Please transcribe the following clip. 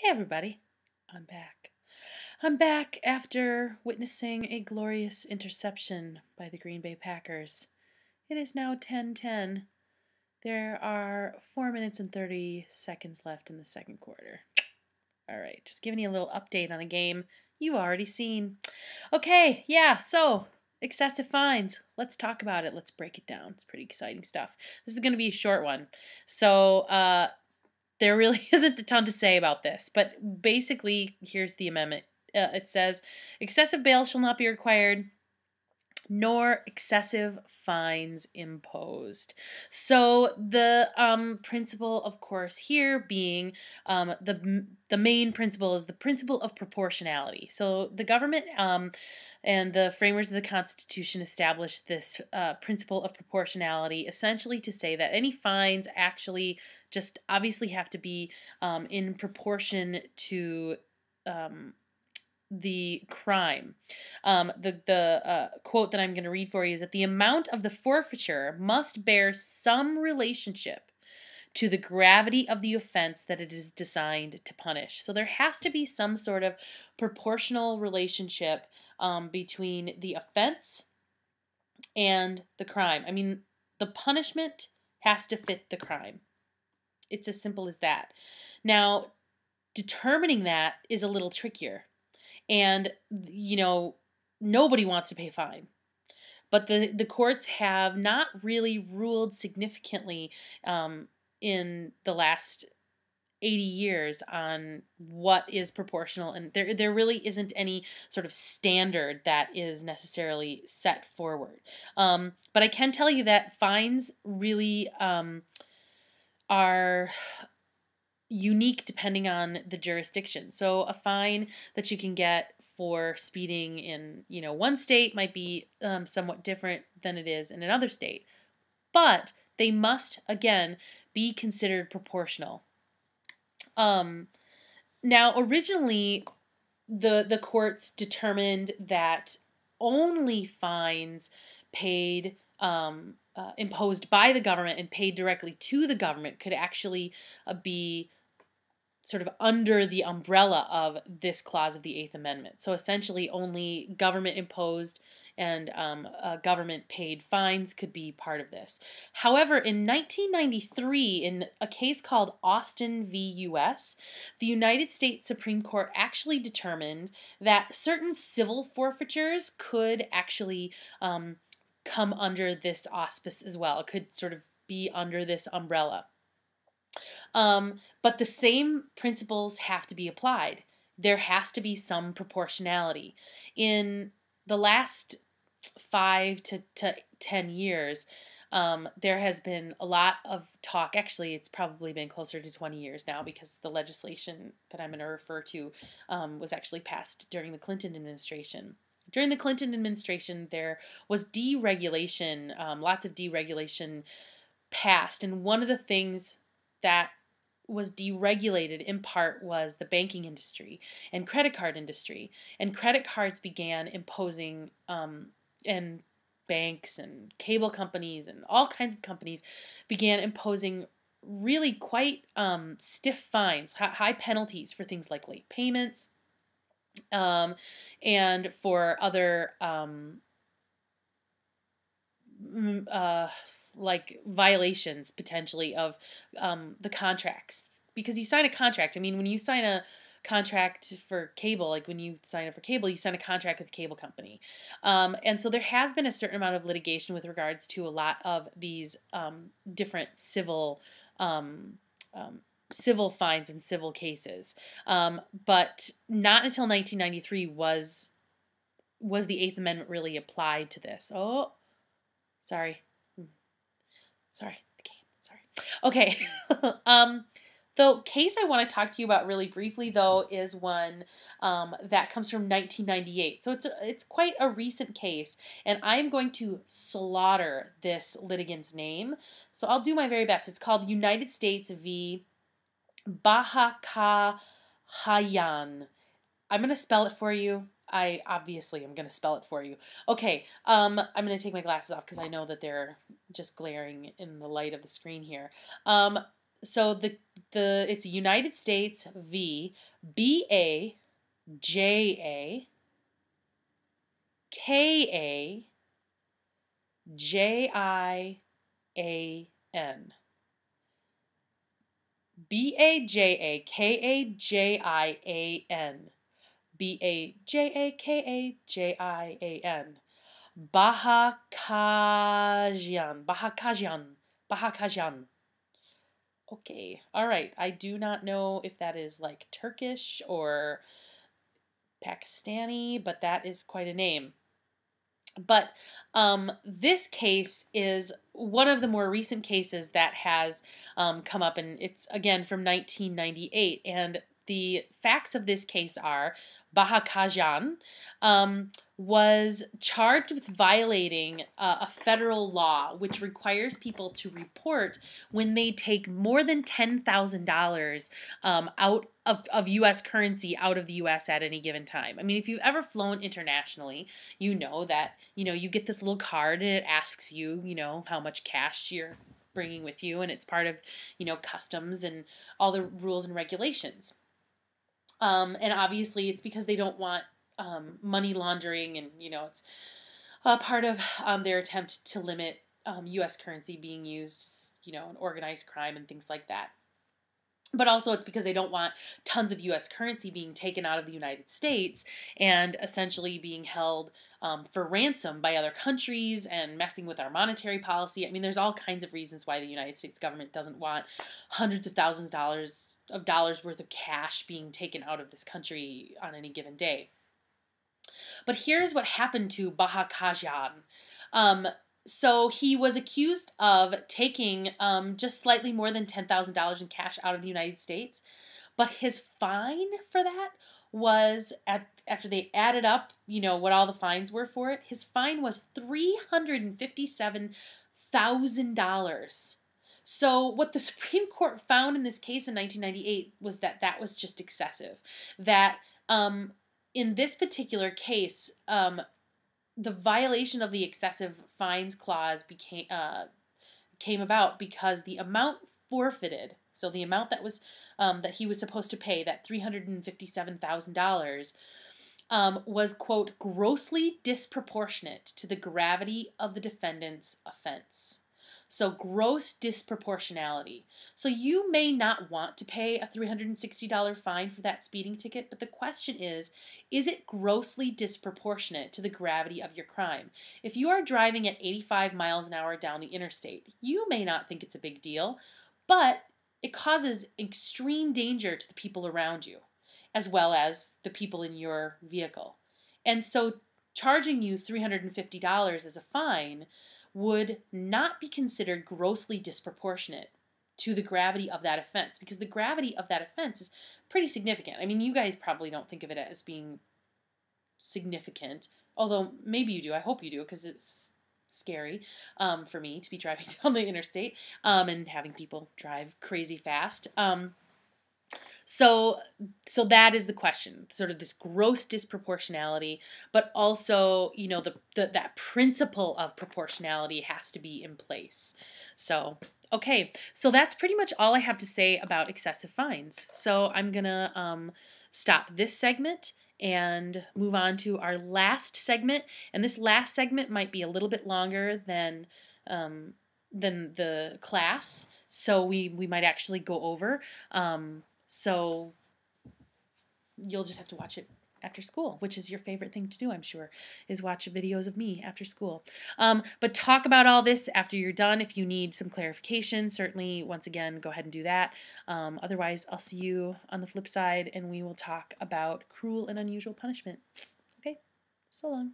Hey everybody, I'm back. I'm back after witnessing a glorious interception by the Green Bay Packers. It is now 10:10. There are 4 minutes and 30 seconds left in the second quarter. All right, just giving you a little update on a game you've already seen. Okay, yeah, so excessive fines. Let's talk about it. Let's break it down. It's pretty exciting stuff. This is going to be a short one. So, there really isn't a ton to say about this, but basically, here's the amendment. It says excessive bail shall not be required, nor excessive fines imposed. So the principle, of course, here being the main principle is the principle of proportionality. So the government and the framers of the Constitution established this principle of proportionality, essentially to say that any fines actually just obviously have to be in proportion to the crime. The quote that I'm going to read for you is that the amount of the forfeiture must bear some relationship to the gravity of the offense that it is designed to punish. So there has to be some sort of proportional relationship between the offense and the crime. I mean, the punishment has to fit the crime. It's as simple as that. Now, determining that is a little trickier. And, nobody wants to pay a fine. But the courts have not really ruled significantly in the last 80 years on what is proportional, and there really isn't any sort of standard that is necessarily set forward. But I can tell you that fines really are unique depending on the jurisdiction. So a fine that you can get for speeding in, one state might be somewhat different than it is in another state. But they must, again, be considered proportional. Now, originally, the courts determined that only fines paid imposed by the government and paid directly to the government could actually be sort of under the umbrella of this clause of the Eighth Amendment. So essentially, only government imposed and government paid fines could be part of this. However, in 1993, in a case called Austin v. U.S., the United States Supreme Court actually determined that certain civil forfeitures could actually come under this auspice as well. It could sort of be under this umbrella. But the same principles have to be applied. There has to be some proportionality. In the last 5 to 10 years, there has been a lot of talk. Actually, it's probably been closer to 20 years now because the legislation that I'm going to refer to was actually passed during the Clinton administration. During the Clinton administration, there was deregulation, lots of deregulation passed. And one of the things that was deregulated in part was the banking industry and credit card industry. And credit cards began imposing, and banks and cable companies and all kinds of companies began imposing really quite stiff fines, high penalties for things like late payments, and for other like violations potentially of the contracts. Because you sign a contract. I mean, when you sign a contract for cable, like when you sign up for cable, you sign a contract with the cable company. And so there has been a certain amount of litigation with regards to a lot of these different civil fines and civil cases. But not until 1993 was the Eighth Amendment really applied to this. Oh, sorry. Sorry, the game. Sorry. Okay. The case I want to talk to you about really briefly, though, is one that comes from 1998. So it's quite a recent case, and I'm going to slaughter this litigant's name. So I'll do my very best. It's called United States v. Bahakahayan. I'm going to spell it for you. I obviously am going to spell it for you. Okay, I'm going to take my glasses off because I know that they're just glaring in the light of the screen here. so it's United States v. BAJAKAJIAN. BAJAKAJIAN. BAJAKAJIAN. Bahakajian. Okay, all right. I do not know if that is like Turkish or Pakistani, but that is quite a name. But this case is one of the more recent cases that has come up, and it's again from 1998. And the facts of this case are Bahakajan was charged with violating a federal law which requires people to report when they take more than $10,000 out of U.S. currency out of the U.S. at any given time. I mean, if you've ever flown internationally, you know that, you get this little card and it asks you, how much cash you're bringing with you, and it's part of, customs and all the rules and regulations. And obviously it's because they don't want money laundering, and, it's part of their attempt to limit U.S. currency being used, in organized crime and things like that. But also it's because they don't want tons of U.S. currency being taken out of the United States and essentially being held for ransom by other countries and messing with our monetary policy. I mean, there's all kinds of reasons why the United States government doesn't want hundreds of thousands of dollars worth of cash being taken out of this country on any given day. But here's what happened to Bahakajan. So he was accused of taking just slightly more than $10,000 in cash out of the United States, but his fine for that was, after they added up, what all the fines were for it, his fine was $357,000. So what the Supreme Court found in this case in 1998 was that was just excessive. That in this particular case, the violation of the excessive fines clause came about because the amount forfeited, so the amount that was that he was supposed to pay, that $357,000, was, quote, grossly disproportionate to the gravity of the defendant's offense. So gross disproportionality. So you may not want to pay a $360 fine for that speeding ticket, but the question is it grossly disproportionate to the gravity of your crime? If you are driving at 85 miles an hour down the interstate, you may not think it's a big deal, but it causes extreme danger to the people around you, as well as the people in your vehicle. And so charging you $350 as a fine would not be considered grossly disproportionate to the gravity of that offense, because the gravity of that offense is pretty significant. I mean, you guys probably don't think of it as being significant, although maybe you do. I hope you do, because it's scary for me to be driving down the interstate and having people drive crazy fast. So that is the question, sort of this gross disproportionality, but also, that principle of proportionality has to be in place. So, okay, so that's pretty much all I have to say about excessive fines. So I'm gonna stop this segment and move on to our last segment. And this last segment might be a little bit longer than the class, so we might actually go over. So you'll just have to watch it after school, which is your favorite thing to do, I'm sure, is watch videos of me after school. But talk about all this after you're done. If you need some clarification, certainly, once again, go ahead and do that. Otherwise, I'll see you on the flip side, and we will talk about cruel and unusual punishment. Okay, so long.